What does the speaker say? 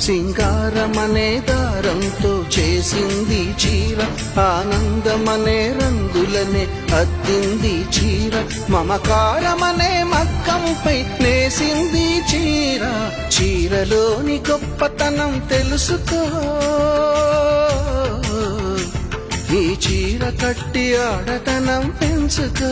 సింగారమనే దారంతో చేసింది చీర, ఆనందమనే రంగులనే అద్దింది చీర, మమకారమనే మగ్గంపై నేసింది చీర. చీరలోని గొప్పతనం తెలుసుకో, ఈ చీర కట్టి ఆడతనం పెంచుకో.